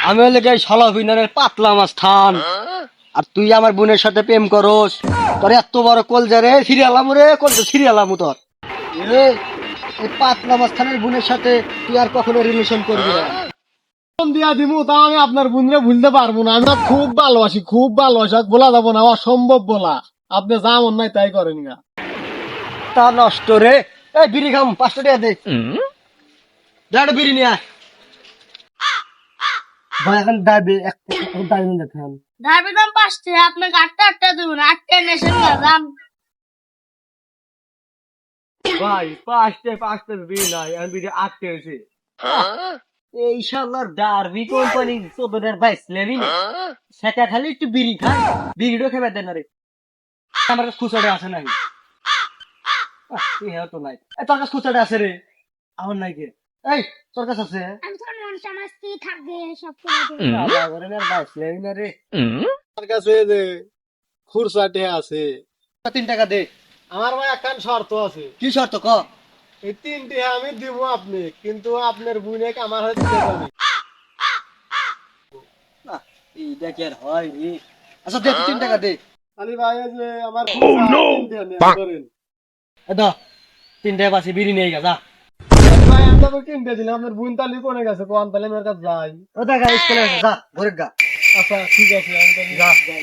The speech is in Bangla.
আমি হলে গাই শালা বিনারের পাতলা মাছ থান, আর তুই আমার বোনের সাথে প্রেম করস। তোর এত বড় কলজা রে, সিরিয়ালাম রে, কলজা সিরিয়ালাম তোর। এ, এই পাতলা মাছ থানের বোনের সাথে তুই আর কখনো রিলেশন করবি না। ফোন দিয়া দিমু তা আমি আপনার বোনরে ভুলতে পারবো না। আমি ওকে খুব ভালোবাসি, খুব ভালোবাসি, ওকে বলা যাবো না, অসম্ভব বলা। আপনি যা মন নাই তাই করেন গা। তা নষ্ট রে। এই বিড়ি খাম, 5টা টাকা দে। দাঁড়া বিড়ি নিয়ে আয়। ভাই এখন দাবি এখন দাবি দেখান। ধারবে দাম 5 টাকা, আপনাকে 8টা দেবেন, 8টা নেশন না দাম। ভাই 5টা বিড়ি নাই, আমি বিড়ি 8টা হয়েছে। এই শালার ডারবি কোম্পানি তোদের ভাই স্লেভি না, সেটা খালি একটু বিড়ি খায়, বিড়িও খেয়ে দেন না রে। আমার কাছে খুচরা আছে নাই? তো নাই। তোর কাছে খুচরা আছে রে? আমার নাই কে? এই তোর কাছে আছে? আমি তো মানুষ আমার স্ত্রী থাকবে সব করে বাবা করে না ভাই স্লেভি না রে। আমার কাছে এই যে খুরসাটে আছে। 3 টাকা দে। আমার ভাই একখান শর্ত আছে। কি শর্ত ক? এই 3টি আমি দিব আপনি, কিন্তু আপনার বোনে আমার হাতে দিতে পারি। এই দেখে আর হয় রে। আচ্ছা দে, 3 টাকা দে। আলী ভাই এই যে আমার খুরসা 3টি নিয়ে করেন। দাও 3 টাকা পাশে বিড়ি নিয়ে গা যা। আলী ভাই আমি তো 3টে দিলাম, আপনার বোন তালি কোনে গেছে কোন তালে আমার কাছে যাই। ও দেখা স্কুলে যা ঘরে গা। আচ্ছা ঠিক আছে, আমি তো যাই।